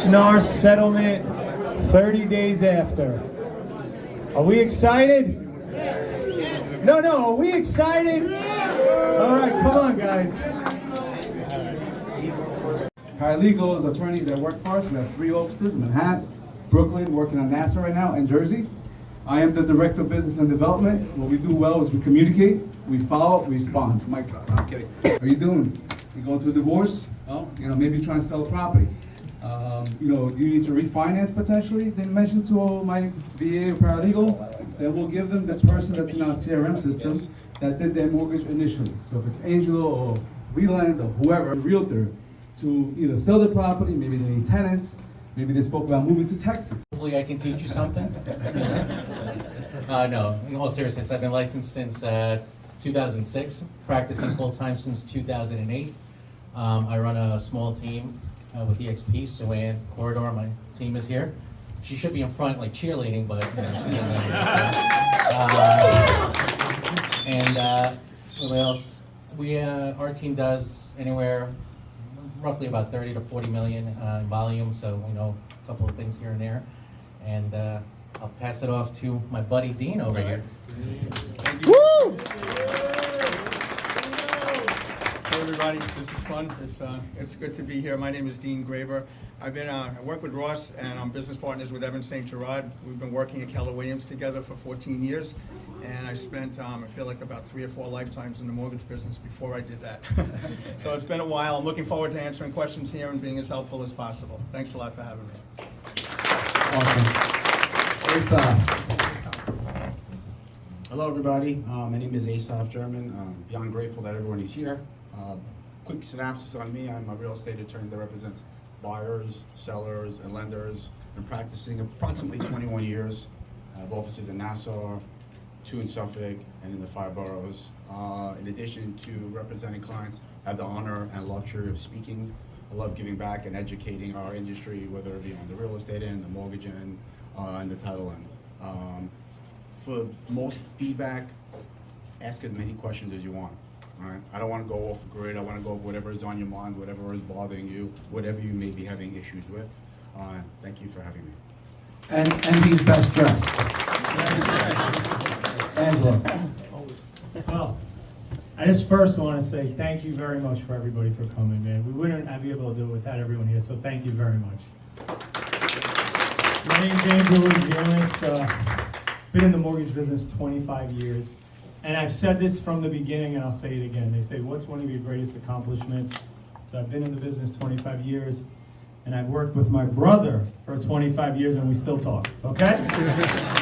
NAR settlement 30 days after. Are we excited? No, are we excited? All right, come on, guys. Paralegals, attorneys that work for us, we have 3 offices in Manhattan, Brooklyn, working on Nassau right now, and Jersey. I am the Director of Business and Development. What we do well is we communicate, we follow, we respond. Mike, I'm kidding. How are you doing? You going through a divorce? Oh, maybe you're trying to sell a property. You need to refinance potentially. Then mention to my VA or paralegal, then we'll give them the person that's in our CRM system that did their mortgage initially. So if it's Angelo or Wieland or whoever, a realtor, to either sell the property, maybe they need tenants, maybe they spoke about moving to Texas. Hopefully I can teach you something. No, in all seriousness, I've been licensed since 2006, practicing full-time since 2008. I run a small team with EXP. Suanne Corridor, my team is here. She should be in front, like cheerleading, but she's in there. And what else? Our team does anywhere roughly about 30 to 40 million in volume, so we know a couple of things here and there. And I'll pass it off to my buddy Dean over here. Thank you. Woo! Hey everybody, this is fun. It's good to be here. My name is Dean Graver. I work with Ross and I'm business partners with Saint-Gerard. We've been working at Keller Williams together for 14 years. And I spent, I feel like about 3 or 4 lifetimes in the mortgage business before I did that. So it's been a while. I'm looking forward to answering questions here and being as helpful as possible. Thanks a lot for having me. Awesome. Asaf. Hello everybody, my name is Asaf German. I'm beyond grateful that everyone is here. Quick synopsis on me: I'm a real estate attorney that represents buyers, sellers, and lenders. Been practicing approximately 21 years. I have offices in Nassau, 2 in Suffolk, and in the 5 boroughs. In addition to representing clients, I have the honor and luxury of speaking. I love giving back and educating our industry, whether it be on the real estate end, the mortgage end, and the title end. For most feedback, ask as many questions as you want. All right? I don't want to go off the grid. I want to go over whatever is on your mind, whatever is bothering you, whatever you may be having issues with. Thank you for having me. And he's best dressed. Angelo. Well, I just first want to say thank you very much for everybody for coming, man. We wouldn't be able to do it without everyone here, so thank you very much. My name's Andrew Jonas. Been in the mortgage business 25 years. And I've said this from the beginning, and I'll say it again. They say, what's one of your greatest accomplishments? So I've been in the business 25 years, and I've worked with my brother for 25 years, and we still talk, okay?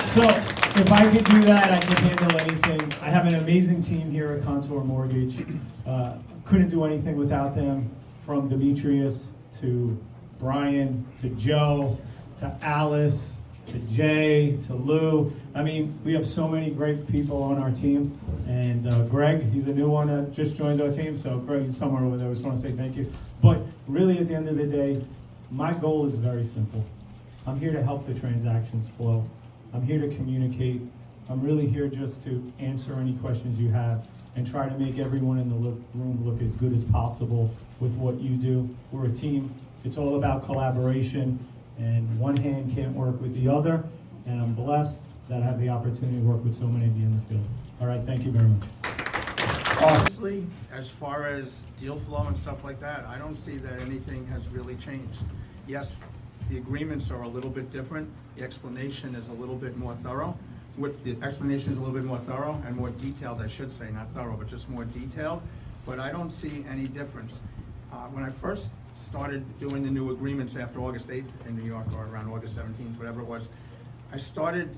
So if I could do that, I can handle anything. I have an amazing team here at Contour Mortgage. Couldn't do anything without them, from Demetrius to Brian to Joe to Alice to Jay, to Lou. I mean, we have so many great people on our team. And Greg, he's a new one that just joined our team. So Greg is somewhere over there. I just want to say thank you. But really, at the end of the day, my goal is very simple. I'm here to help the transactions flow. I'm here to communicate. I'm really here just to answer any questions you have and try to make everyone in the room look as good as possible with what you do. We're a team. It's all about collaboration. And one hand can't work with the other, and I'm blessed that I have the opportunity to work with so many of you in the field. All right, thank you very much. Honestly, as far as deal flow and stuff like that, I don't see that anything has really changed. Yes, the agreements are a little bit different. The explanation is a little bit more thorough. The explanation is a little bit more thorough and more detailed, I should say, not thorough, but just more detailed. But I don't see any difference. When I first started doing the new agreements after August 8th in New York, or around August 17th, whatever it was, I started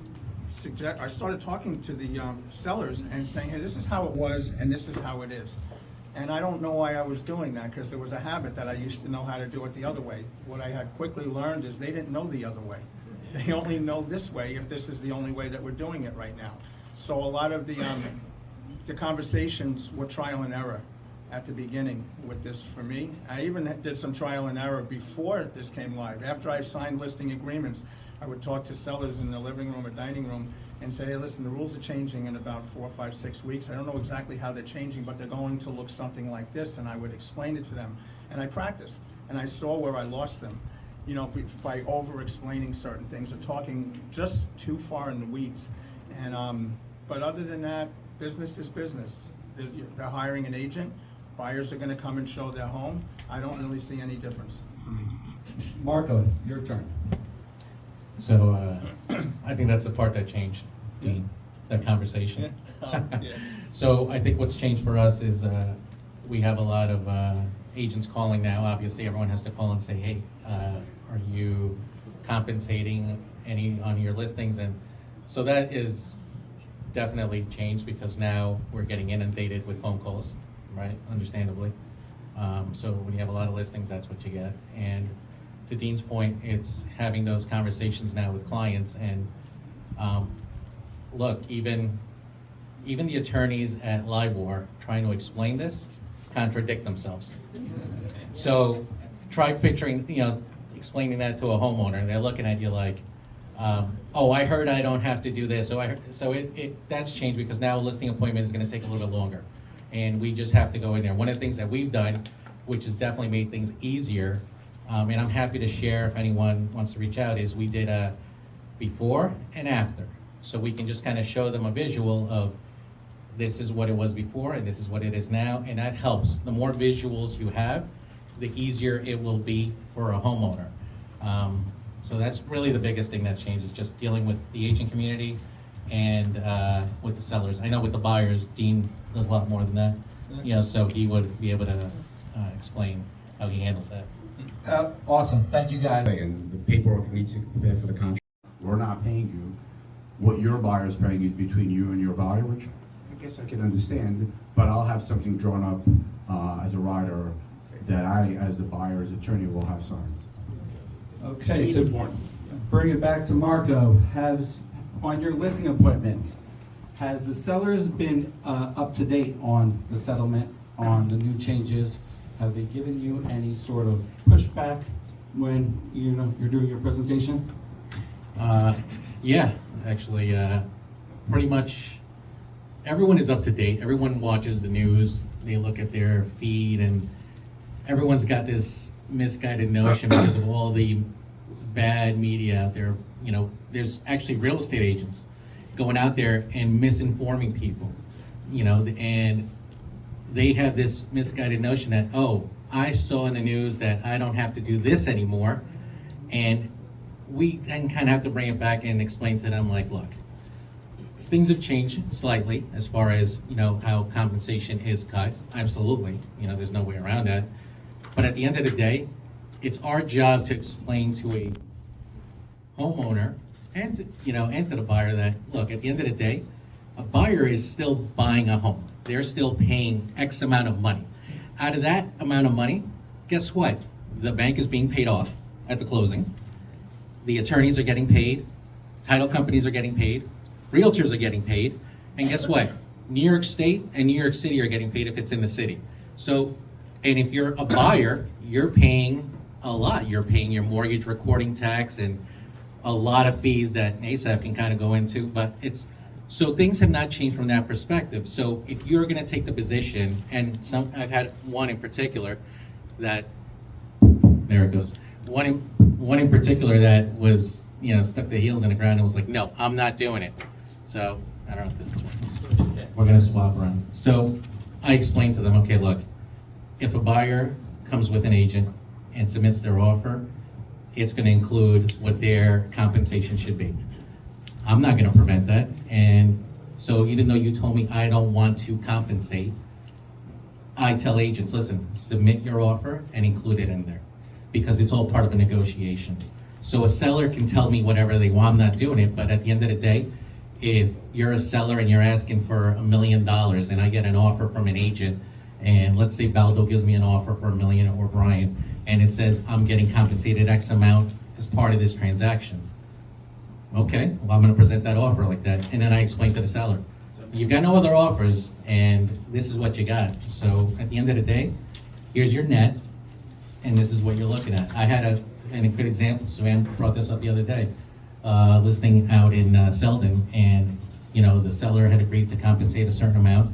talking to the sellers and saying, hey, this is how it was and this is how it is. And I don't know why I was doing that, because it was a habit that I used to know how to do it the other way. What I had quickly learned is they didn't know the other way. They only know this way if this is the only way that we're doing it right now. So a lot of the conversations were trial and error at the beginning with this for me. I even did some trial and error before this came live. After I signed listing agreements, I would talk to sellers in the living room or dining room and say, hey, listen, the rules are changing in about 4, 5, 6 weeks. I don't know exactly how they're changing, but they're going to look something like this, and I would explain it to them. And I practiced, and I saw where I lost them. by over-explaining certain things or talking just too far in the weeds. And, but other than that, business is business. They're hiring an agent, buyers are gonna come and show their home. I don't really see any difference. Marco, your turn. So, I think that's the part that changed, Dean, that conversation. So I think what's changed for us is, we have a lot of, agents calling now. Obviously, everyone has to call and say, hey, are you compensating any on your listings? And so that is definitely changed because now we're getting inundated with phone calls, right? Understandably. So when you have a lot of listings, that's what you get. And to Dean's point, it's having those conversations now with clients. And look, even the attorneys at LIBOR trying to explain this contradict themselves. So try picturing, explaining that to a homeowner. They're looking at you like, oh, I heard I don't have to do this. So that's changed because now a listing appointment is going to take a little bit longer. And we just have to go in there. One of the things that we've done, which has definitely made things easier, and I'm happy to share if anyone wants to reach out, is we did a before and after. So we can just kind of show them a visual of this is what it was before and this is what it is now, and that helps. The more visuals you have, the easier it will be for a homeowner. So that's really the biggest thing that changes, just dealing with the agent community and with the sellers. I know with the buyers, Dean does a lot more than that, so he would be able to explain how he handles that. Awesome, thank you guys. And the paperwork needs to be prepared for the contract. We're not paying you what your buyer is paying you between you and your buyer, which I guess I can understand, but I'll have something drawn up as a rider that I, as the buyer's attorney, will have signed. Okay, It's to important. bring it back to Marco, on your listing appointments, has the sellers been up to date on the settlement, on the new changes? Have they given you any sort of pushback when you're doing your presentation? Yeah, actually, pretty much everyone is up to date. Everyone watches the news. They look at their feed, and everyone's got this misguided notion because of all the bad media out there. There's actually real estate agents going out there and misinforming people, and they have this misguided notion that, oh, I saw in the news that I don't have to do this anymore. And we then kind of have to bring it back and explain to them, like, look, things have changed slightly as far as, how compensation is cut. Absolutely, there's no way around that. But at the end of the day, it's our job to explain to a homeowner and to the buyer that, look, at the end of the day, a buyer is still buying a home. They're still paying X amount of money. Out of that amount of money, guess what? The bank is being paid off at the closing. The attorneys are getting paid. Title companies are getting paid. Realtors are getting paid. And guess what? New York State and New York City are getting paid if it's in the city. So, and if you're a buyer, you're paying a lot. You're paying your mortgage recording tax and a lot of fees that Asaf can kind of go into, but so things have not changed from that perspective. So if you're going to take the position, and I've had one in particular that, there it goes, one in particular that was, stuck their heels in the ground and was like, no, I'm not doing it. So I don't know if this is working. We're going to swap around. So I explained to them, okay, look, if a buyer comes with an agent and submits their offer, it's going to include what their compensation should be. I'm not going to prevent that. And so even though you told me I don't want to compensate, I tell agents, listen, submit your offer and include it in there because it's all part of a negotiation. So a seller can tell me whatever they want, I'm not doing it, but at the end of the day, if you're a seller and you're asking for $1 million and I get an offer from an agent, and let's say Baldo gives me an offer for $1 million or Brian, and it says I'm getting compensated X amount as part of this transaction. Okay, well, I'm gonna present that offer like that, and then I explain to the seller, you've got no other offers, and this is what you got. So at the end of the day, here's your net, and this is what you're looking at. I had a good example, Savannah brought this up the other day, listing out in Selden, and the seller had agreed to compensate a certain amount.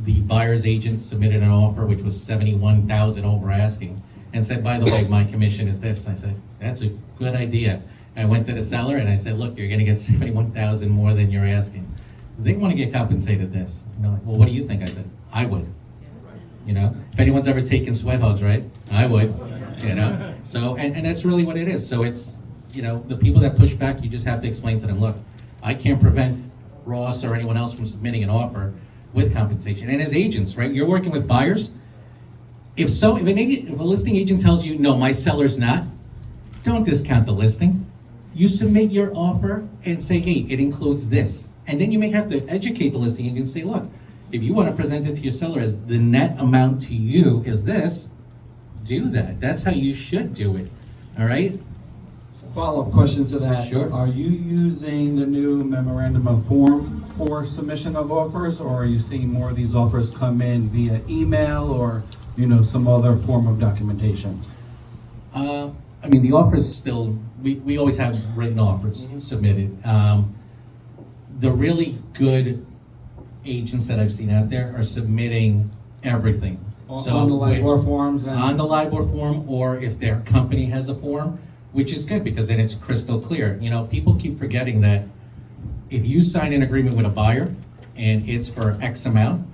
The buyer's agent submitted an offer which was $71,000 over asking. and said, by the way, my commission is this. I said, that's a good idea. I went to the seller and I said, look, you're gonna get 71,000 more than you're asking. They wanna get compensated this. And they're like, well, what do you think? I said, I would. You know, if anyone's ever taken sweat hogs, right? I would, you know? So, and that's really what it is. So it's, you know, the people that push back, you just have to explain to them, look, I can't prevent Ross or anyone else from submitting an offer with compensation. And as agents, right, you're working with buyers. If a listing agent tells you, no, my seller's not, don't discount the listing. You submit your offer and say, hey, it includes this. And then you may have to educate the listing agent and say, look, if you want to present it to your seller as the net amount to you is this, do that. That's how you should do it, all right? Follow-up question to that. Sure. Are you using the new memorandum of form for submission of offers, or are you seeing more of these offers come in via email or, you know, some other form of documentation? I mean, the offers still, we always have written offers submitted. The really good agents that I've seen out there are submitting everything. On the LIBOR forms? On the LIBOR form, or if their company has a form, which is good because then it's crystal clear. You know, people keep forgetting that if you sign an agreement with a buyer and it's for X amount,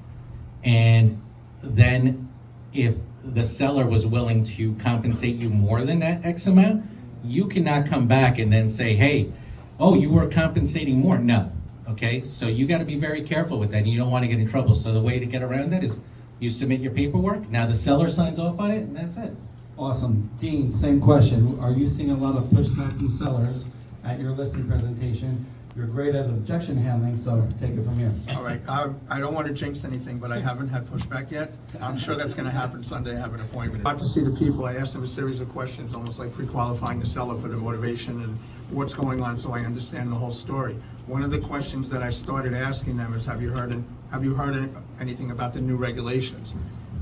and then if the seller was willing to compensate you more than that X amount, you cannot come back and then say, hey, oh, you were compensating more. No, okay? So you gotta be very careful with that. You don't wanna get in trouble. So the way to get around that is you submit your paperwork, now the seller signs off on it, and that's it. Awesome. Dean, same question. Are you seeing a lot of pushback from sellers at your listing presentation? You're great at objection handling, so take it from here. All right, I don't want to jinx anything, but I haven't had pushback yet. I'm sure that's going to happen Sunday. I have an appointment. Got to see the people. I asked them a series of questions, almost like pre-qualifying the seller for the motivation and what's going on, so I understand the whole story. One of the questions that I started asking them is, have you heard anything about the new regulations?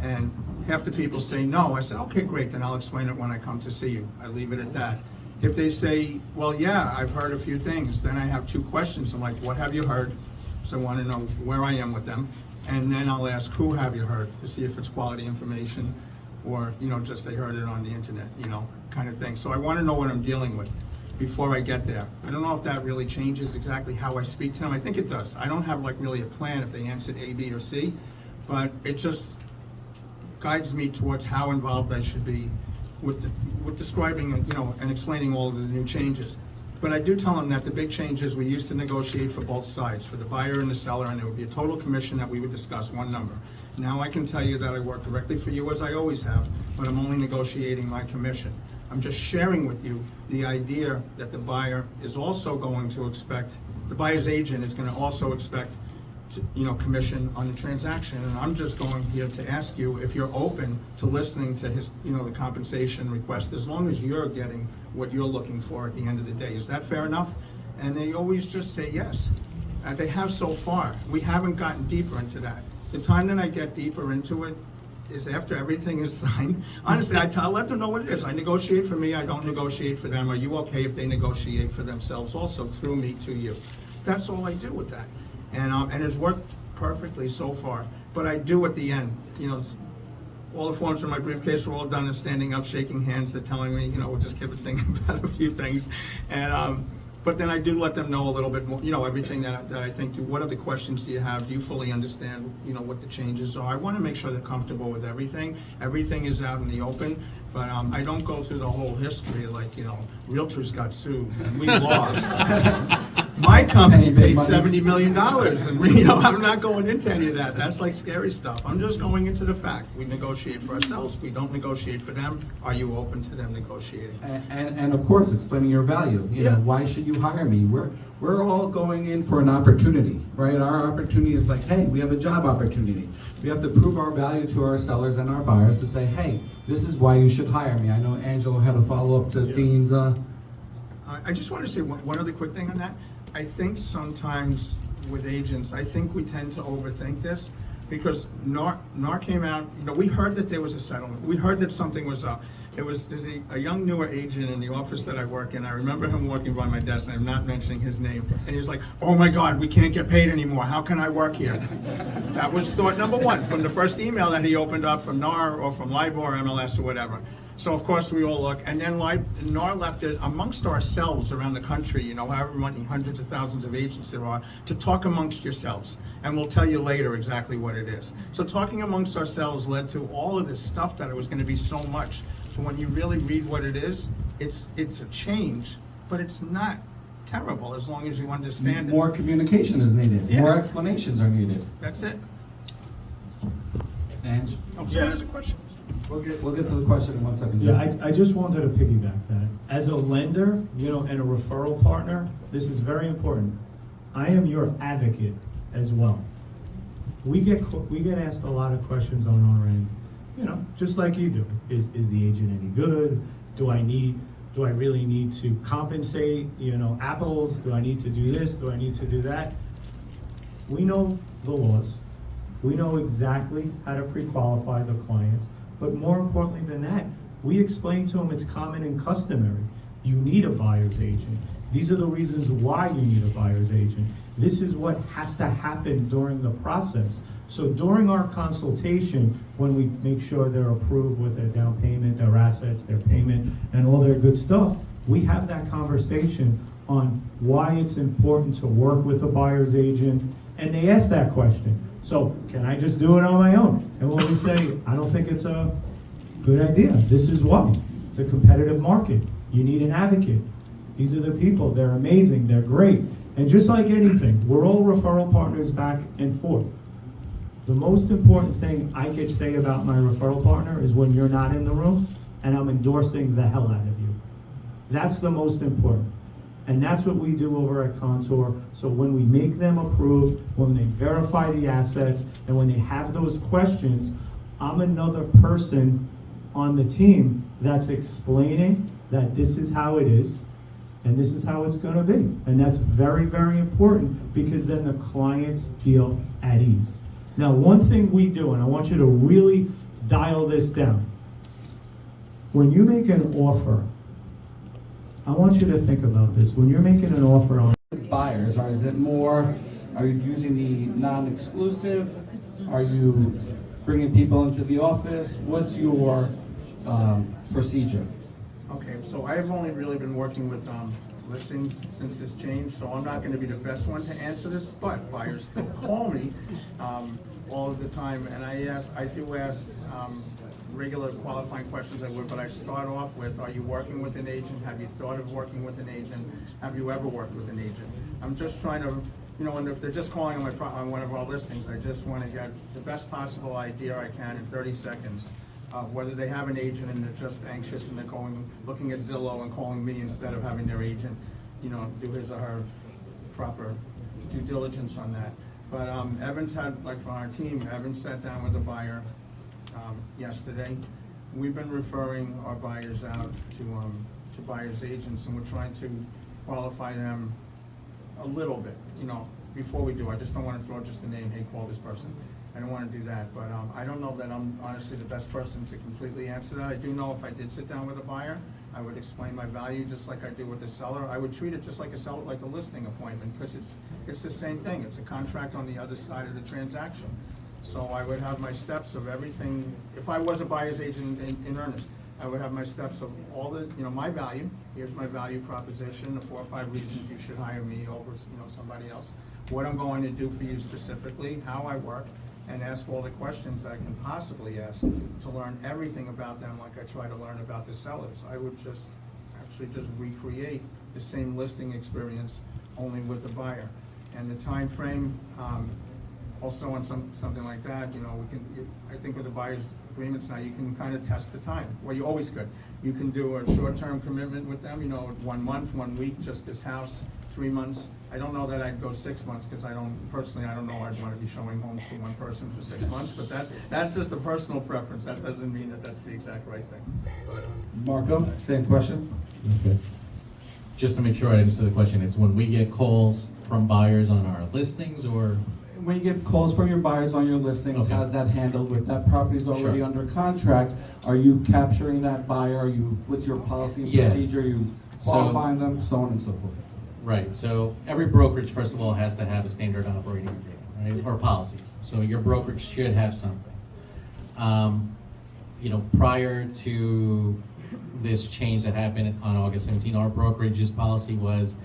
And half the people say no. I said, okay, great, then I'll explain it when I come to see you. I leave it at that. If they say, well, yeah, I've heard a few things, then I have two questions. I'm like, what have you heard? So I want to know where I am with them. And then I'll ask, who have you heard, to see if it's quality information or, you know, just they heard it on the internet, you know, kind of thing. So I want to know what I'm dealing with before I get there. I don't know if that really changes exactly how I speak to them. I think it does. I don't have like really a plan if they answered A, B, or C, but it just guides me towards how involved I should be with describing, you know, and explaining all of the new changes. But I do tell them that the big changes, we used to negotiate for both sides, for the buyer and the seller, and there would be a total commission that we would discuss, one number. Now I can tell you that I work directly for you as I always have, but I'm only negotiating my commission. I'm just sharing with you the idea that the buyer is also going to expect, the buyer's agent is going to also expect, you know, commission on the transaction, and I'm just going here to ask you if you're open to listening to his, you know, the compensation request, as long as you're getting what you're looking for at the end of the day. Is that fair enough? And they always just say yes. They have so far. We haven't gotten deeper into that. The time that I get deeper into it is after everything is signed. Honestly, I let them know what it is. I negotiate for me, I don't negotiate for them. Are you okay if they negotiate for themselves also through me to you? That's all I do with that. And it's worked perfectly so far. But I do at the end, you know, all the forms in my briefcase were all done and standing up, shaking hands. They're telling me, you know, we'll just keep it thinking about a few things. And but then I do let them know a little bit more, you know, everything that I think. What other questions do you have? Do you fully understand, you know, what the changes are? I want to make sure they're comfortable with everything. Everything is out in the open. But I don't go through the whole history like, you know, realtors got sued and we lost. My company paid $70 million, and you know, I'm not going into any of that. That's like scary stuff. I'm just going into the fact. We negotiate for ourselves. We don't negotiate for them. Are you open to them negotiating? And of course, explaining your value. You know, why should you hire me? We're all going in for an opportunity, right? Our opportunity is like, hey, we have a job opportunity. We have to prove our value to our sellers and our buyers to say, hey, this is why you should hire me. I know Angelo had a follow-up to Dean's. I just want to say one other quick thing on that. I think sometimes with agents, I think we tend to overthink this, because NAR came out, you know, we heard that there was a settlement. We heard that something was up. there's a young newer agent in the office that I work in. I remember him walking by my desk, and I'm not mentioning his name, and he was like, "Oh my God, we can't get paid anymore. How can I work here?" That was thought number one from the first email that he opened up from NAR or from LIBOR or MLS or whatever. So of course we all look, and then NAR left it amongst ourselves around the country, you know, however many hundreds of thousands of agents there are, to talk amongst yourselves. And we'll tell you later exactly what it is. So talking amongst ourselves led to all of this stuff that it was going to be so much. So when you really read what it is, it's a change, but it's not terrible as long as you understand it. More communication is needed. Yeah. More explanations are needed. That's it. And Oh, sorry, there's a question. we'll get to the question in 1 second. Yeah, Jim. I just wanted to piggyback that. As a lender, you know, and a referral partner, this is very important. I am your advocate as well. We get asked a lot of questions on our end, you know, just like you do. Is the agent any good? Do I really need to compensate, you know, apples? Do I need to do this? Do I need to do that? We know the laws. We know exactly how to pre-qualify the clients. But more importantly than that, we explain to them it's common and customary. You need a buyer's agent. These are the reasons why you need a buyer's agent. This is what has to happen during the process. So during our consultation, when we make sure they're approved with their down payment, their assets, their payment, and all their good stuff, we have that conversation on why it's important to work with a buyer's agent. And they ask that question. So can I just do it on my own? And when we say, I don't think it's a good idea, this is why. It's a competitive market. You need an advocate. These are the people, they're amazing, they're great. And just like anything, we're all referral partners back and forth. The most important thing I could say about my referral partner is when you're not in the room and I'm endorsing the hell out of you. That's the most important. And that's what we do over at Contour. So when we make them approved, when they verify the assets, and when they have those questions, I'm another person on the team that's explaining that this is how it is, and this is how it's gonna be. And that's very, very important, because then the clients feel at ease. Now, one thing we do, and I want you to really dial this down. When you make an offer, I want you to think about this. When you're making an offer on Buyers, or is it more, are you using the non-exclusive? Are you bringing people into the office? What's your procedure? Okay, so I've only really been working with listings since this change, so I'm not gonna be the best one to answer this, but buyers still call me all of the time, and I do ask regular qualifying questions I would, but I start off with, are you working with an agent? Have you thought of working with an agent? Have you ever worked with an agent? I'm just trying to, you know, and if they're just calling on one of our listings, I just want to get the best possible idea I can in 30 seconds of whether they have an agent and they're just anxious and they're looking at Zillow and calling me instead of having their agent, you know, do his or her proper due diligence on that. But Evan's had, like for our team, Evan sat down with a buyer yesterday. We've been referring our buyers out to buyers agents, and we're trying to qualify them a little bit, you know, before we do. I just don't want to throw just a name, hey, call this person. I don't want to do that, but I don't know that I'm honestly the best person to completely answer that. I do know if I did sit down with a buyer, I would explain my value just like I do with the seller. I would treat it just like a seller, like a listing appointment, because it's the same thing. It's a contract on the other side of the transaction. So I would have my steps of everything. If I was a buyer's agent in earnest, I would have my steps of all the, you know, my value. Here's my value proposition, the 4 or 5 reasons you should hire me over, you know, somebody else. What I'm going to do for you specifically, how I work, and ask all the questions I can possibly ask to learn everything about them, like I try to learn about the sellers. I would just recreate the same listing experience, only with the buyer. And the time frame, also on something like that, you know, I think with the buyer's agreements now, you can kind of test the time. Well, you always could. You can do a short-term commitment with them, you know, 1 month, 1 week, just this house, 3 months. I don't know that I'd go 6 months, because I don't know I'd want to be showing homes to one person for 6 months, but that's just a personal preference. That doesn't mean that that's the exact right thing. Marco, same question? Okay. Just to make sure I understood the question, it's when we get calls from buyers on our listings, or? when you get calls from your buyers on your listings, Okay. how's that handled? If that property's already Sure. under contract, are you capturing that buyer? Are you, what's your policy and Yeah. procedure? Are you So- qualifying them, so on and so forth? Right, so every brokerage, first of all, has to have a standard operating agreement, right, or policies. So your brokerage should have something. You know, prior to this change that happened on August 17, our brokerage's policy was,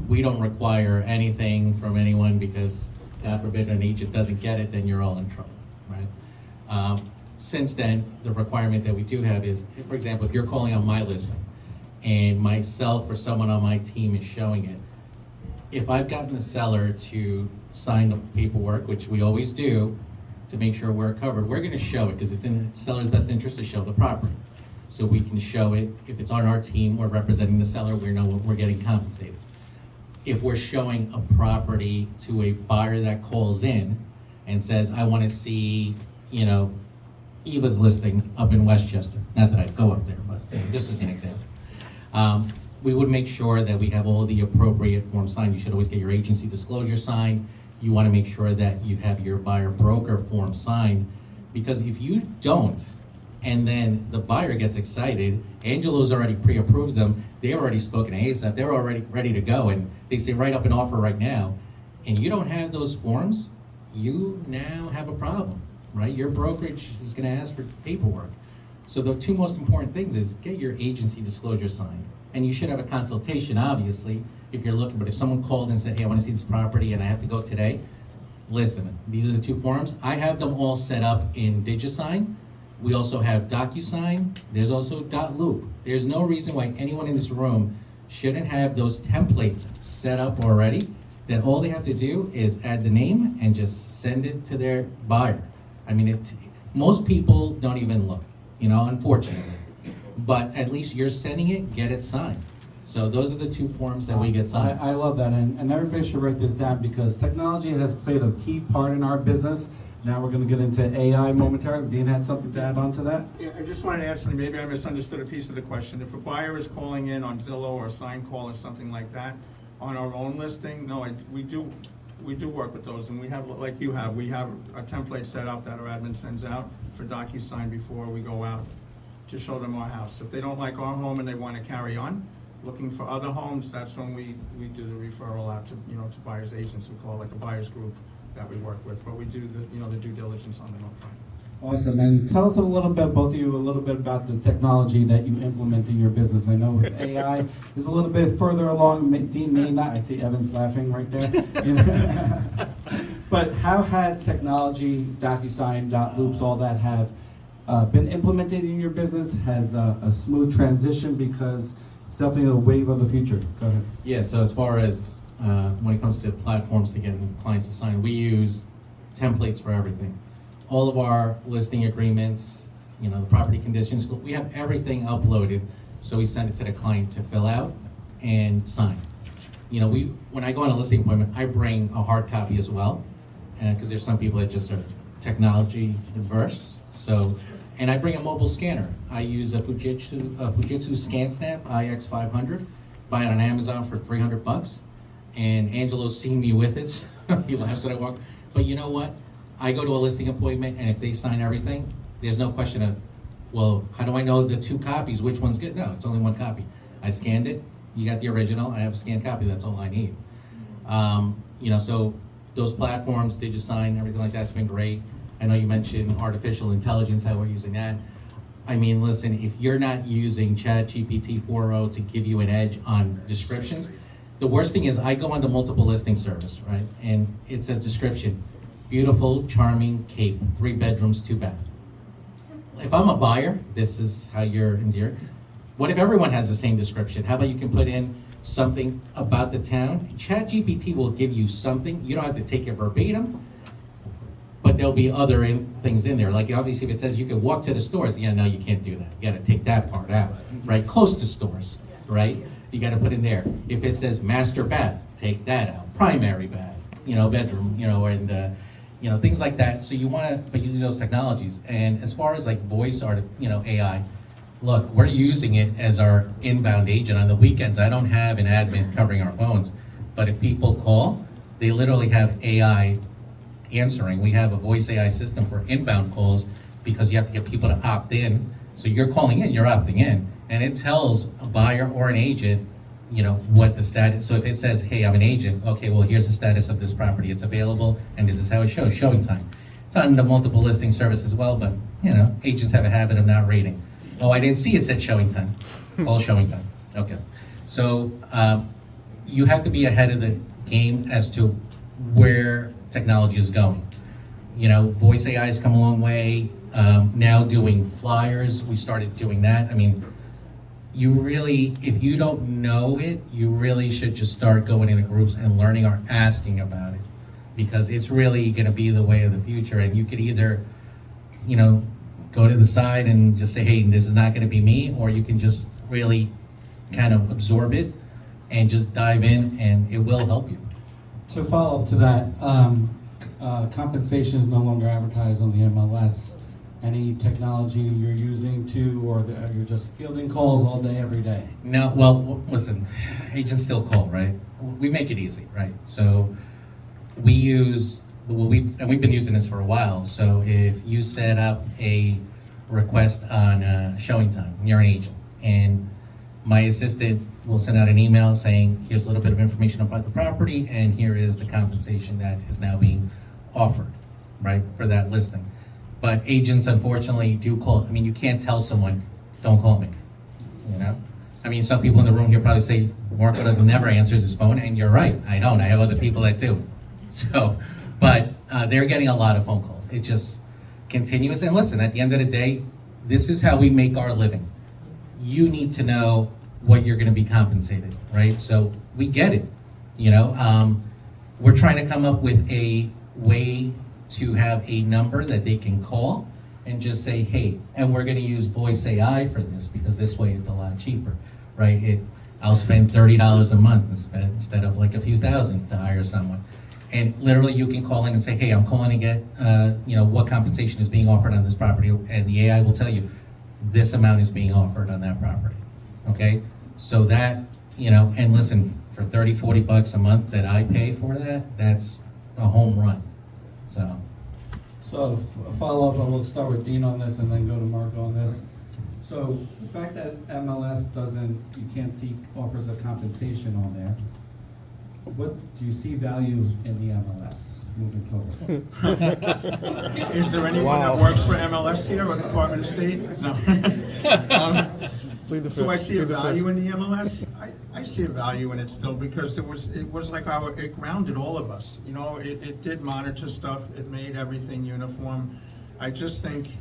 we don't require anything from anyone because, God forbid, an agent doesn't get it, then you're all in trouble, right? Since then, the requirement that we do have is, for example, if you're calling on my listing, and myself or someone on my team is showing it, if I've gotten the seller to sign the paperwork, which we always do, to make sure we're covered, we're gonna show it, because it's in the seller's best interest to show the property. So we can show it, if it's on our team, we're representing the seller, we know we're getting compensated. If we're showing a property to a buyer that calls in and says, I wanna see, you know, Eva's listing up in Westchester, not that I'd go up there, but this is an example. We would make sure that we have all the appropriate forms signed. You should always get your agency disclosure signed. You want to make sure that you have your buyer broker form signed, because if you don't, and then the buyer gets excited, Angelo's already pre-approved them, they've already spoken to Asaf, they're already ready to go, and they say write up an offer right now, and you don't have those forms, you now have a problem, right? Your brokerage is going to ask for paperwork. So the two most important things is get your agency disclosure signed. And you should have a consultation, obviously, if you're looking, but if someone called and said, hey, I want to see this property and I have to go today, listen, these are the two forms. I have them all set up in DigiSign. We also have DocuSign. There's also .loop. There's no reason why anyone in this room shouldn't have those templates set up already, that all they have to do is add the name and just send it to their buyer. I mean, most people don't even look, you know, unfortunately. But at least you're sending it, get it signed. So those are the two forms that we get signed. I love that, and everybody should write this down, because technology has played a key part in our business. Now we're gonna get into AI momentarily. Dean had something to add on to that? Yeah, I just wanted to add something, maybe I misunderstood a piece of the question. If a buyer is calling in on Zillow or Sign Call or something like that, on our own listing, no, we do work with those, and we have, like you have, we have a template set up that our admin sends out for DocuSign before we go out to show them our house. If they don't like our home and they want to carry on, looking for other homes, that's when we do the referral out to, you know, to buyer's agents, we call it like a buyer's group that we work with, but we do the, you know, the due diligence on them upfront. Awesome, and tell us a little bit, both of you, a little bit about the technology that you implement in your business. I know with AI is a little bit further along. Dean may not. I see Evan's laughing right there. But how has technology, DocuSign, .loops, all that have been implemented in your business? Has a smooth transition, because it's definitely a wave of the future. Go ahead. Yeah, so as far as when it comes to platforms to get clients to sign, we use templates for everything. All of our listing agreements, you know, the property conditions, we have everything uploaded, so we send it to the client to fill out and sign. You know, when I go on a listing appointment, I bring a hard copy as well, because there's some people that just are technology adverse. So, and I bring a mobile scanner. I use a Fujitsu ScanSnap IX500, buy it on Amazon for $300, and Angelo's seen me with it. He laughs when I walk. But you know what? I go to a listing appointment, and if they sign everything, there's no question of, well, how do I know the two copies, which one's good? No, it's only one copy. I scanned it, you got the original, I have a scanned copy, that's all I need. You know, so those platforms, DigiSign, everything like that's been great. I know you mentioned artificial intelligence, how we're using that. I mean, listen, if you're not using ChatGPT 4.0 to give you an edge on descriptions, the worst thing is I go onto multiple listing service, right? And it says description, beautiful, charming Cape, 3 bedrooms, 2 bath. If I'm a buyer, this is how you're endeared. What if everyone has the same description? How about you can put in something about the town? ChatGPT will give you something. You don't have to take it verbatim, but there'll be other things in there. Like obviously if it says you can walk to the stores, yeah, no, you can't do that. You gotta take that part out, right? Close to stores, right? You gotta put in there. If it says master bath, take that out. Primary bath, you know, bedroom, you know, and you know, things like that. So you wanna, but you use those technologies. And as far as like voice art, you know, AI, look, we're using it as our inbound agent. On the weekends, I don't have an admin covering our phones, but if people call, they literally have AI answering. We have a voice AI system for inbound calls because you have to get people to opt in. So you're calling in, you're opting in, and it tells a buyer or an agent, what the status. So if it says, hey, I'm an agent, okay, well, here's the status of this property. It's available, and this is how it shows, showing time. It's on the multiple listing service as well, but, agents have a habit of not rating. Oh, I didn't see it said showing time. All showing time. Okay. So you have to be ahead of the game as to where technology is going. Voice AI has come a long way. Now doing flyers, we started doing that. I mean, you really, if you don't know it, you really should just start going into groups and learning or asking about it, because it's really going to be the way of the future. And you could either, go to the side and just say, hey, this is not going to be me, or you can just really kind of absorb it and just dive in, and it will help you. To follow up to that, compensation is no longer advertised on the MLS. Any technology you're using or you're just fielding calls all day, every day? No, well, listen, agents still call, right? We make it easy, right? So we use, we've been using this for a while. So if you set up a request on showing time, you're an agent, and my assistant will send out an email saying, here's a little bit of information about the property, and here is the compensation that is now being offered, right, for that listing. But agents, unfortunately, do call. I mean, you can't tell someone, don't call me, I mean, some people in the room here probably say, Marco doesn't never answers his phone, and you're right, I don't. I have other people that do. So, but they're getting a lot of phone calls. It just continuous. And listen, at the end of the day, this is how we make our living. You need to know what you're going to be compensated, right? So we get it, we're trying to come up with a way to have a number that they can call and just say, hey, and we're going to use voice AI for this, because this way it's a lot cheaper, right? I'll spend $30 a month instead of like a few thousand to hire someone. And literally you can call in and say, hey, I'm calling to get, what compensation is being offered on this property, and the AI will tell you this amount is being offered on that property, okay? So that, and listen, for $30-40 a month that I pay for that, that's a home run. So a follow-up, I will start with Dean on this and then go to Marco on this. So the fact that MLS you can't see offers of compensation on there, what do you see value in the MLS moving forward? Is there anyone that works for MLS here or Department of State? No. Do I see a value in the MLS? I see a value in it still, because it was like it grounded all of us. It did monitor stuff. It made everything uniform. I just think,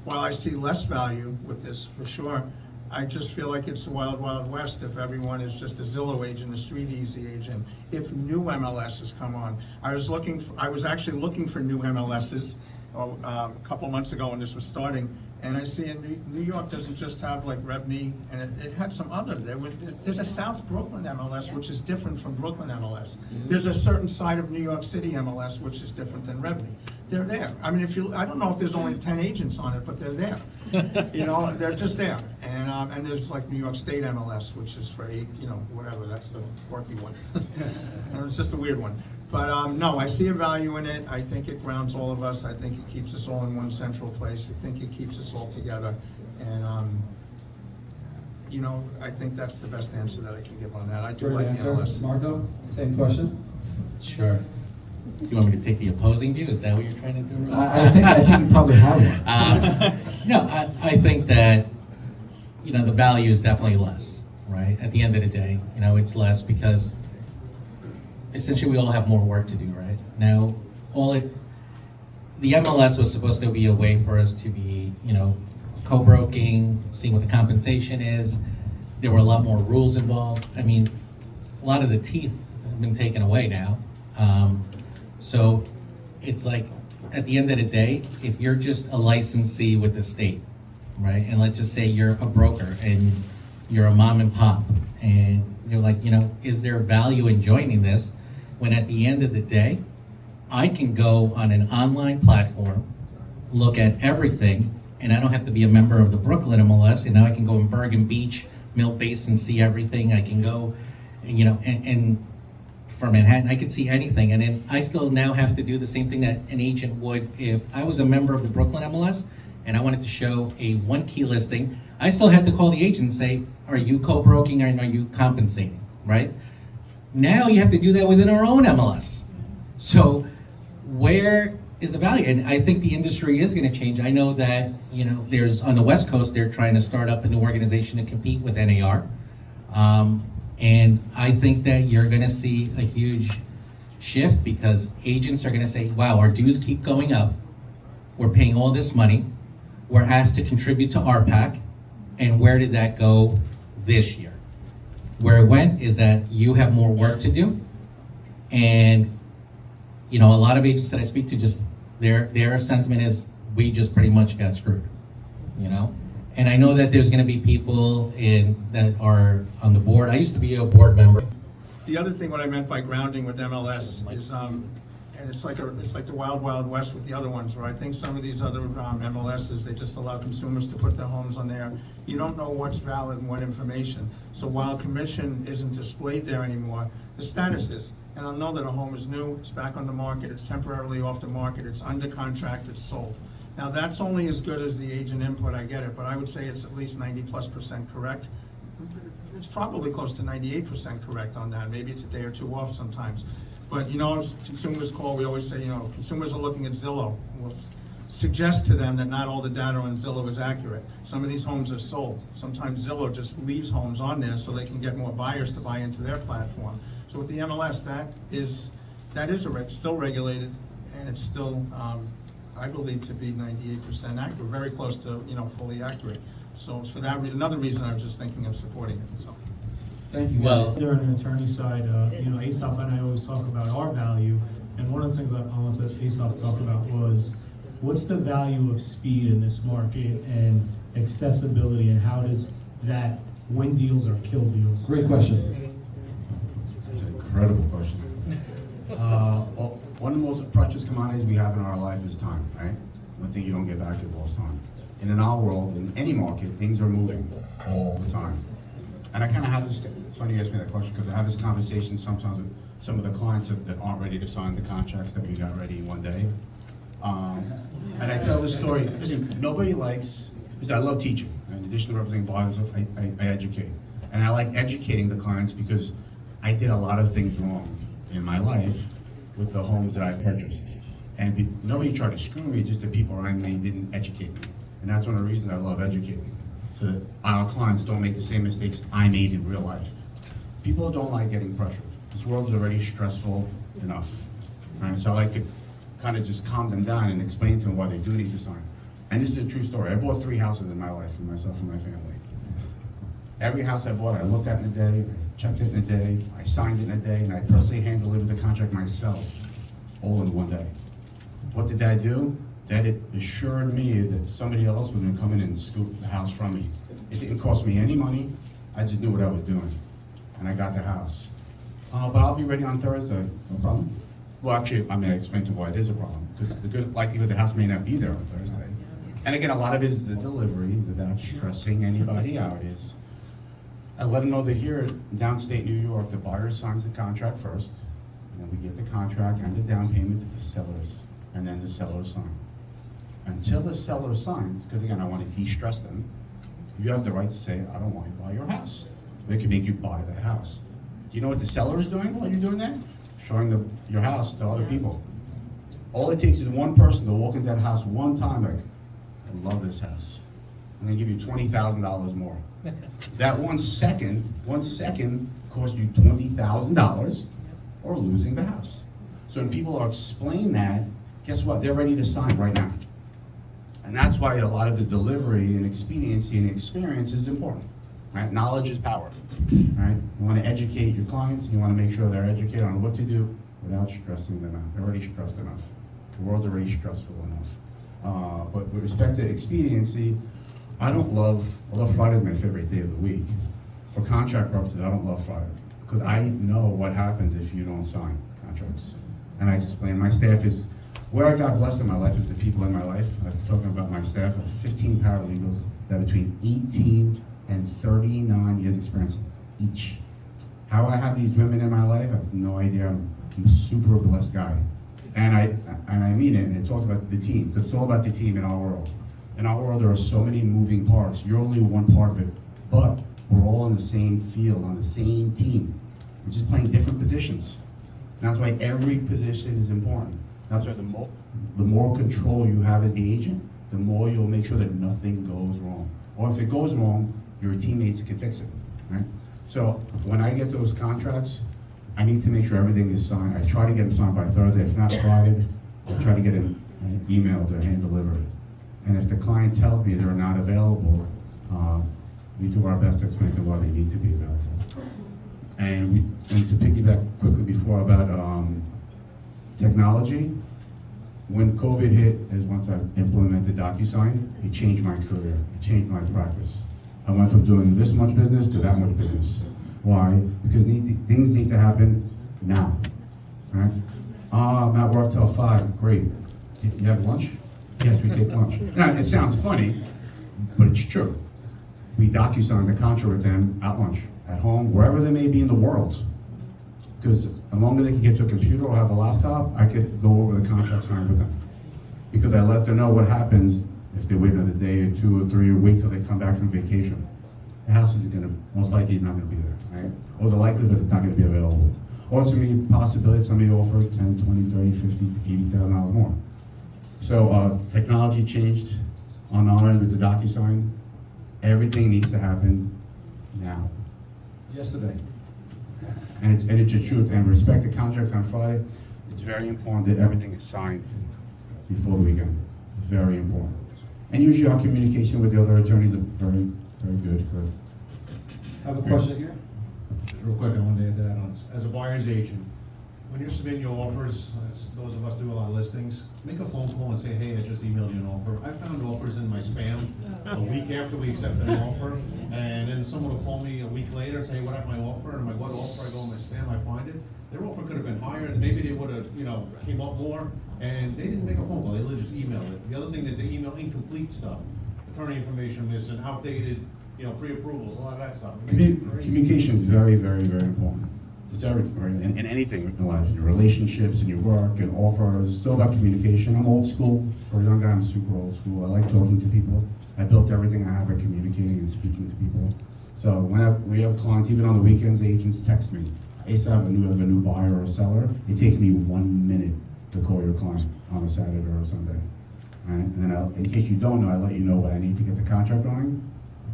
while I see less value with this for sure, I just feel like it's the wild, wild west if everyone is just a Zillow agent, a Street Easy agent. If new MLSs come on, I was actually looking for new MLSs a couple months ago when this was starting, and I see in New York doesn't just have like Rebney, and it had some other. There's a South Brooklyn MLS, which is different from Brooklyn MLS. There's a certain side of New York City MLS, which is different than Rebney. They're there. I mean, I don't know if there's only 10 agents on it, but they're there. They're just there. And there's like New York State MLS, which is for whatever. That's the quirky one. It's just a weird one. But no, I see a value in it. I think it grounds all of us. I think it keeps us all in one central place. I think it keeps us all together. And I think that's the best answer that I can give on that. I do like the MLS. Marco, same question. Sure. Do you want me to take the opposing view? Is that what you're trying to do, Ross? I think you probably have one. No, I think that, the value is definitely less, right? At the end of the day, it's less because essentially we all have more work to do, right? Now, the MLS was supposed to be a way for us to be, co-broking, seeing what the compensation is. There were a lot more rules involved. I mean, a lot of the teeth have been taken away now. So it's like, at the end of the day, if you're just a licensee with the state, right? And let's just say you're a broker and you're a mom and pop, and you're like, is there value in joining this? When at the end of the day, I can go on an online platform, look at everything, and I don't have to be a member of the Brooklyn MLS, and now I can go in Bergen Beach, Mill Basin, see everything. I can go, and for Manhattan, I could see anything, and then I still now have to do the same thing that an agent would if I was a member of the Brooklyn MLS and I wanted to show a one key listing. I still had to call the agent and say, are you co-broking or are you compensating, right? Now you have to do that within our own MLS. So where is the value? And I think the industry is going to change. I know that, there's on the West Coast, they're trying to start up a new organization to compete with NAR. And I think that you're going to see a huge shift because agents are going to say, wow, our dues keep going up. We're paying all this money. We're asked to contribute to RPAC. And where did that go this year? Where it went is that you have more work to do. And, a lot of agents that I speak to just, their sentiment is, we just pretty much got screwed, And I know that there's gonna be people that are on the board. I used to be a board member. The other thing, what I meant by grounding with MLS is, and it's like the wild, wild west with the other ones, where I think some of these other MLSs, they just allow consumers to put their homes on there. You don't know what's valid and what information. So while commission isn't displayed there anymore, the status is. And I'll know that a home is new, it's back on the market, it's temporarily off the market, it's under contract, it's sold. Now, that's only as good as the agent input, I get it, but I would say it's at least 90+% correct. It's probably close to 98% correct on that. Maybe it's a day or two off sometimes. But as consumers call, we always say, consumers are looking at Zillow. We'll suggest to them that not all the data on Zillow is accurate. Some of these homes are sold. Sometimes Zillow just leaves homes on there so they can get more buyers to buy into their platform. So with the MLS, that is still regulated, and it's still, I believe, to be 98% accurate, very close to, fully accurate. So it's for that reason, another reason I was just thinking of supporting it, so. Thank you, Well- guys. There on the attorney side, Asaf and I always talk about our value, and one of the things I wanted Asaf to talk about was, what's the value of speed in this market and accessibility, and how does that win deals or kill deals? Great question. It's an incredible question. Well, one of the most precious commodities we have in our life is time, right? One thing you don't get back is lost time. And in our world, in any market, things are moving all the time. And I kind of have this, it's funny you asked me that question, because I have this conversation sometimes with some of the clients that aren't ready to sign the contracts that we got ready one day. And I tell this story, listen, nobody likes, because I love teaching. In addition to representing buyers, I educate. And I like educating the clients because I did a lot of things wrong in my life with the homes that I purchased. And nobody tried to screw me, just the people around me didn't educate me. And that's one of the reasons I love educating, so that our clients don't make the same mistakes I made in real life. People don't like getting pressured. This world is already stressful enough, right? So I like to kind of just calm them down and explain to them why they do need to sign. And this is a true story. I bought 3 houses in my life for myself and my family. Every house I bought, I looked at in a day, I checked it in a day, I signed it in a day, and I personally hand-delivered the contract myself, all in one day. What did that do? That it assured me that somebody else was gonna come in and scoop the house from me. It didn't cost me any money, I just knew what I was doing, and I got the house. But I'll be ready on Thursday, no problem. Well, actually, I explain to you why it is a problem, because the good likelihood the house may not be there on Thursday. And again, a lot of it is the delivery, without stressing anybody out, is I let them know that here in downstate New York, the buyer signs the contract first, and then we get the contract and the down payment to the sellers, and then the sellers sign. Until the seller signs, because again, I want to de-stress them, you have the right to say, I don't want to buy your house. We can make you buy that house. You know what the seller is doing while you're doing that? Showing your house to other people. All it takes is one person to walk into that house one time, like, I love this house. I'm gonna give you $20,000 more. That 1 second cost you $20,000 or losing the house. So when people are explaining that, guess what? They're ready to sign right now. And that's why a lot of the delivery and expediency and experience is important, right? Knowledge is power, right? You want to educate your clients, you want to make sure they're educated on what to do without stressing them out. They're already stressed enough. The world's already stressful enough. But with respect to expediency, I love Friday is my favorite day of the week. For contract purposes, I don't love Friday, because I know what happens if you don't sign contracts. And I explain, my staff is, where I got blessed in my life is the people in my life. I was talking about my staff of 15 paralegals that have between 18 and 39 years experience each. How I have these women in my life, I have no idea. I'm a super blessed guy. And I mean it, and it talks about the team, because it's all about the team in our world. In our world, there are so many moving parts. You're only one part of it, but we're all in the same field, on the same team. We're just playing different positions. That's why every position is important. That's why the more control you have as the agent, the more you'll make sure that nothing goes wrong. Or if it goes wrong, your teammates can fix it, right? So when I get those contracts, I need to make sure everything is signed. I try to get them signed by Thursday. If not Friday, I'll try to get an email to hand deliver it. And if the client tells me they're not available, we do our best to explain to them why they need to be available. And to piggyback quickly before about technology, when COVID hit, is once I implemented DocuSign, it changed my career, it changed my practice. I went from doing this much business to that much business. Why? Because things need to happen now, right? I'm at work till 5, great. You have lunch? Yes, we take lunch. Now, it sounds funny, but it's true. We DocuSign the contract with them at lunch, at home, wherever they may be in the world. Because as long as they can get to a computer or have a laptop, I could go over the contract signed with them. Because I let them know what happens if they wait another day or 2 or 3 or wait till they come back from vacation. The house is most likely not gonna be there, right? Or the likelihood it's not gonna be available. Or it's gonna be a possibility somebody offered 10, 20, 30, 50, $80,000 more. So technology changed on our end with the DocuSign. Everything needs to happen now. Yesterday. And it's the truth. And respect the contracts on Friday. It's very important that everything is signed before the weekend. Very important. And usually our communication with the other attorneys are very, very good. Cliff. I have a question here. Just real quick, I wanted to add that on. As a buyer's agent, when you're submitting your offers, as those of us do a lot of listings, make a phone call and say, hey, I just emailed you an offer. I found offers in my spam a week after we accepted an offer, and then someone will call me a week later and say, what happened to my offer? And I'm like, what offer? I go in my spam, I find it. Their offer could have been higher, and maybe they would have, came up more, and they didn't make a phone call, they literally just emailed it. The other thing is they email incomplete stuff, attorney information missing, outdated, pre-approvals, a lot of that stuff. Communication is very, very, very important. It's everything, right? In anything in life, in your relationships, in your work, and offers. It's all about communication. I'm old school. For a young guy, I'm super old school. I like talking to people. I built everything I have by communicating and speaking to people. So whenever we have clients, even on the weekends, agents text me. Asaf, have a new buyer or seller. It takes me 1 minute to call your client on a Saturday or a Sunday. Right? And then in case you don't know, I let you know what I need to get the contract going.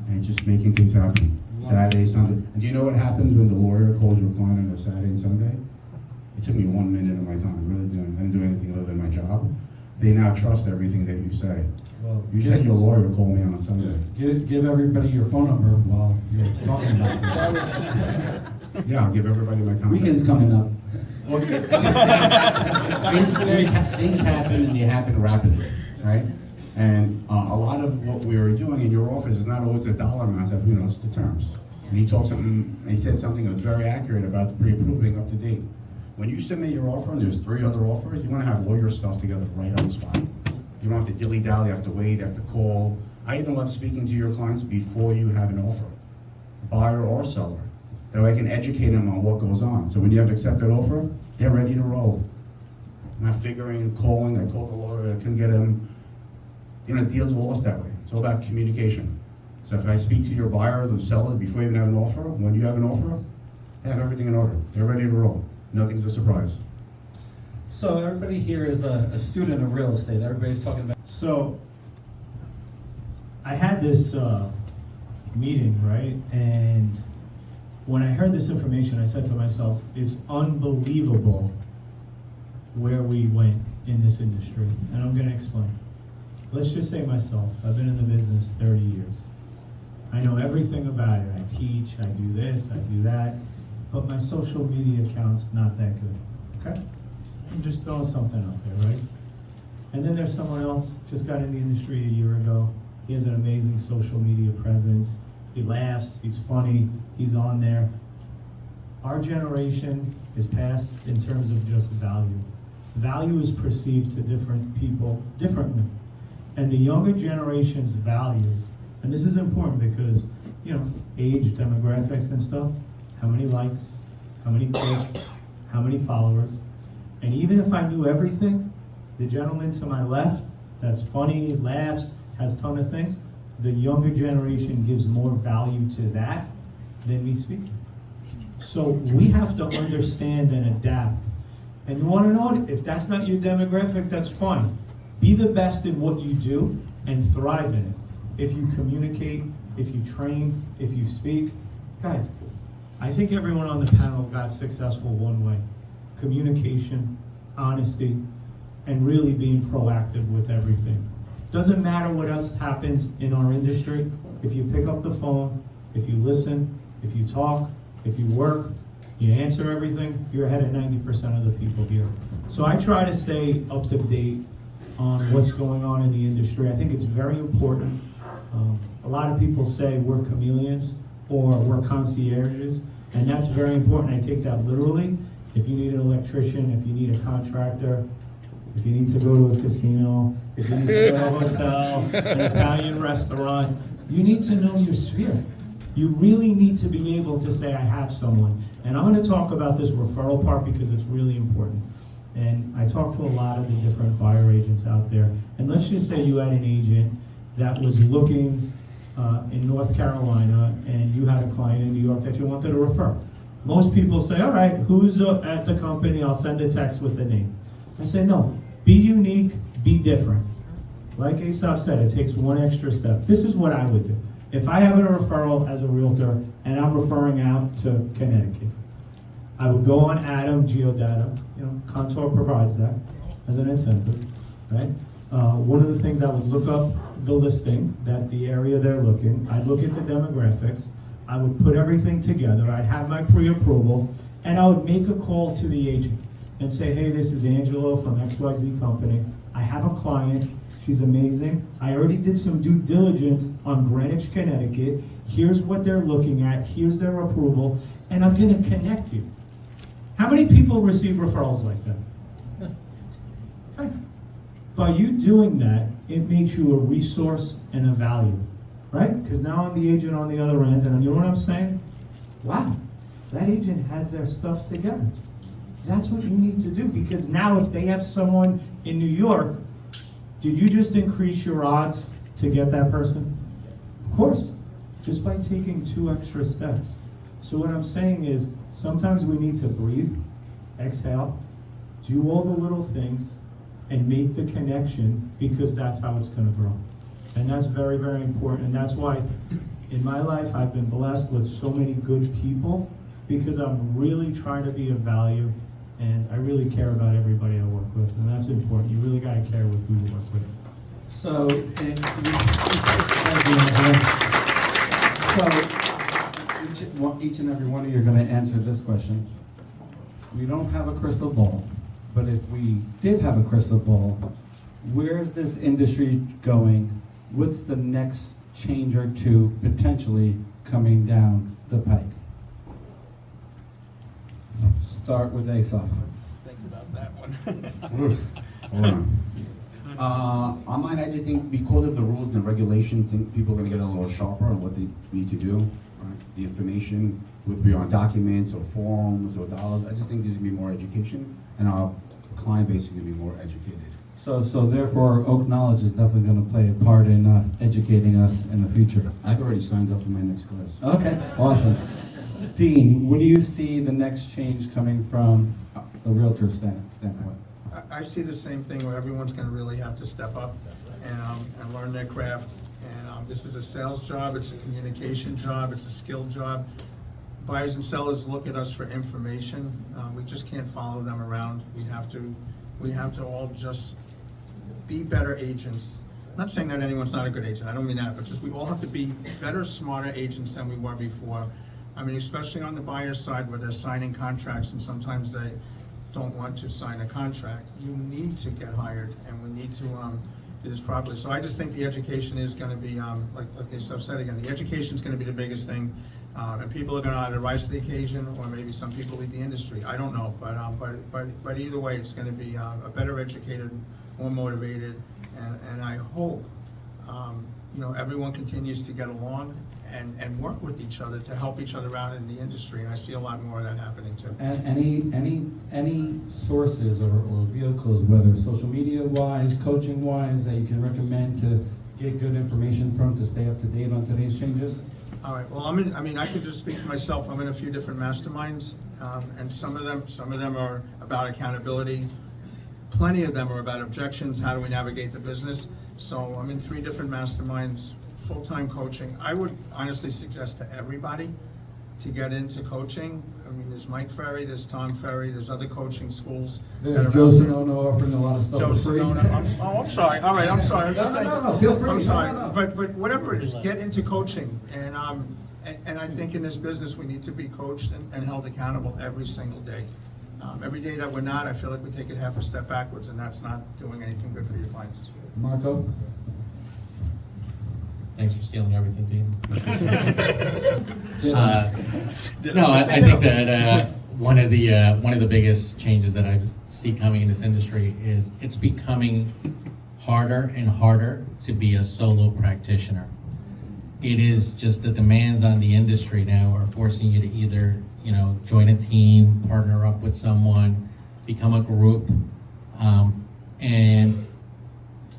And it's just making things happen. Saturday, Sunday. And do you know what happens when the lawyer calls your client on a Saturday and Sunday? It took me 1 minute of my time, really I didn't do anything other than my job. They now trust everything that you say. Well, You said your lawyer call me on a Sunday. Give everybody your phone number while you're talking about this. Yeah, I'll give everybody my contact. Weekend's coming up. Well, things happen and they happen rapidly, right? And a lot of what we were doing in your office is not always the dollar amounts, it's the terms. And he said something that was very accurate about the pre-approval being up to date. When you submit your offer and there's 3 other offers, you want to have all your stuff together right on the spot. You don't have to dilly-dally, you have to wait, you have to call. I even love speaking to your clients before you have an offer, buyer or seller. That way I can educate them on what goes on. So when you have an accepted offer, they're ready to roll. I'm not figuring, calling, I called the lawyer, I couldn't get him. Deals are lost that way. It's all about communication. So if I speak to your buyer or the seller before you even have an offer, when you have an offer, have everything in order. They're ready to roll. Nothing's a surprise. So everybody here is a student of real estate. Everybody's talking about. So, I had this meeting, right? And when I heard this information, I said to myself, it's unbelievable where we went in this industry. And I'm gonna explain. Let's just say myself, I've been in the business 30 years. I know everything about it. I teach, I do this, I do that, but my social media account's not that good, okay? I'm just throwing something out there, right? And then there's someone else, just got in the industry a year ago. He has an amazing social media presence. He laughs, he's funny, he's on there. Our generation is passed in terms of just value. Value is perceived to different people differently. And the younger generation's value, and this is important because, age, demographics and stuff, how many likes, how many clicks, how many followers. And even if I knew everything, the gentleman to my left, that's funny, laughs, has a ton of things, the younger generation gives more value to that than me speaking. So we have to understand and adapt. And you wanna know what? If that's not your demographic, that's fine. Be the best in what you do and thrive in it. If you communicate, if you train, if you speak. Guys, I think everyone on the panel got successful one way. Communication, honesty, and really being proactive with everything. Doesn't matter what else happens in our industry. If you pick up the phone, if you listen, if you talk, if you work, you answer everything, you're ahead of 90% of the people here. So I try to stay up to date on what's going on in the industry. I think it's very important. A lot of people say we're chameleons or we're concierges, and that's very important. I take that literally. If you need an electrician, if you need a contractor, if you need to go to a casino, if you need to go to a hotel, an Italian restaurant, you need to know your sphere. You really need to be able to say, I have someone. And I'm going to talk about this referral part because it's really important. And I talked to a lot of the different buyer agents out there. And let's just say you had an agent that was looking in North Carolina and you had a client in New York that you wanted to refer. Most people say, all right, who's at the company? I'll send a text with the name. I say, no, be unique, be different. Like Asaf said, it takes one extra step. This is what I would do. If I have a referral as a realtor and I'm referring out to Connecticut, I would go on Adam Geodata, Contour provides that as an incentive, right? One of the things I would look up the listing, that the area they're looking, I'd look at the demographics, I would put everything together, I'd have my pre-approval, and I would make a call to the agent and say, hey, this is Angelo from XYZ company. I have a client, she's amazing. I already did some due diligence on Greenwich, Connecticut. Here's what they're looking at, here's their approval, and I'm gonna connect you. How many people receive referrals like that? Okay. By you doing that, it makes you a resource and a value, right? Because now I'm the agent on the other end, and you know what I'm saying? Wow, that agent has their stuff together. That's what you need to do, because now if they have someone in New York, did you just increase your odds to get that person? Of course, just by taking 2 extra steps. So what I'm saying is, sometimes we need to breathe, exhale, do all the little things, and make the connection, because that's how it's gonna grow. And that's very, very important. And that's why in my life, I've been blessed with so many good people, because I'm really trying to be of value, and I really care about everybody I work with. And that's important. You really gotta care with who you work with. So, thank you, Angela. So, each and every one of you are gonna answer this question. We don't have a crystal ball, but if we did have a crystal ball, where is this industry going? What's the next change or two potentially coming down the pike? Start with Asaf. Think about that one. Hold on. On mine, I just think because of the rules and regulations, I think people are gonna get a little sharper on what they need to do. Right? The information, whether it be on documents or forms or dollars, I just think there's gonna be more education, and our client base is gonna be more educated. So therefore, Oak Knowledge is definitely going to play a part in educating us in the future. I've already signed up for my next class. Okay, awesome. Dean, what do you see the next change coming from the realtor standpoint? I see the same thing where everyone's gonna really have to step up and learn their craft. And this is a sales job, it's a communication job, it's a skill job. Buyers and sellers look at us for information. We just can't follow them around. We have to all just be better agents. I'm not saying that anyone's not a good agent, I don't mean that, but just we all have to be better, smarter agents than we were before. I mean, especially on the buyer's side where they're signing contracts and sometimes they don't want to sign a contract. You need to get hired, and we need to do this properly. So I just think the education is gonna be, like Asaf said again, the education is gonna be the biggest thing. And people are gonna either rise to the occasion, or maybe some people leave the industry. I don't know, but either way, it's gonna be a better educated, more motivated, and I hope you know, everyone continues to get along and work with each other to help each other out in the industry, and I see a lot more of that happening too. And any sources or vehicles, whether social media wise, coaching wise, that you can recommend to get good information from to stay up to date on today's changes? All right, well, I could just speak for myself. I'm in a few different masterminds, and some of them are about accountability. Plenty of them are about objections, how do we navigate the business? So I'm in 3 different masterminds, full-time coaching. I would honestly suggest to everybody to get into coaching. I mean, there's Mike Ferry, there's Tom Ferry, there's other coaching schools. There's that are Joe out there. Sonona offering a lot of stuff Joe for free. Sonona, I'm sorry, all right, I'm sorry. I'm just No, saying. no, feel free. I'm sorry, No. but whatever it is, get into coaching, and I think in this business, we need to be coached and held accountable every single day. Every day that we're not, I feel like we take it half a step backwards, and that's not doing anything good for your clients. Marco? Thanks for stealing everything, Dean. Ditto. No, I think that one of the biggest changes that I see coming in this industry is it's becoming harder and harder to be a solo practitioner. It is just the demands on the industry now are forcing you to either, you know, join a team, partner up with someone, become a group, and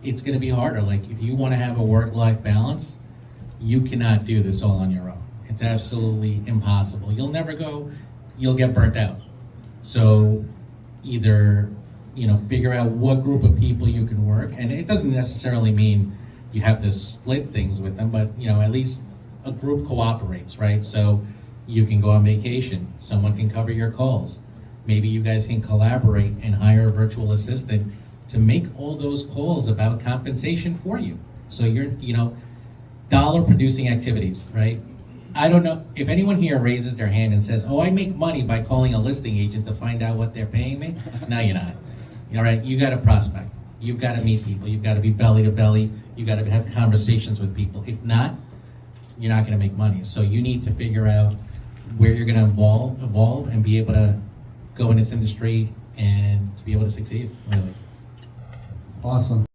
it's going to be harder. Like, if you want to have a work-life balance, you cannot do this all on your own. It's absolutely impossible. You'll get burnt out. So either, you know, figure out what group of people you can work, and it doesn't necessarily mean you have to split things with them, but, you know, at least a group cooperates, right? So you can go on vacation, someone can cover your calls. Maybe you guys can collaborate and hire a virtual assistant to make all those calls about compensation for you. So you're, you know, dollar producing activities, right? I don't know if anyone here raises their hand and says, oh, I make money by calling a listing agent to find out what they're paying me. No, you're not. All right, you got to prospect. You've got to meet people. You've got to be belly to belly. You got to have conversations with people. If not, you're not going to make money. So you need to figure out where you're going to evolve and be able to go in this industry and to be able to succeed, really. Awesome.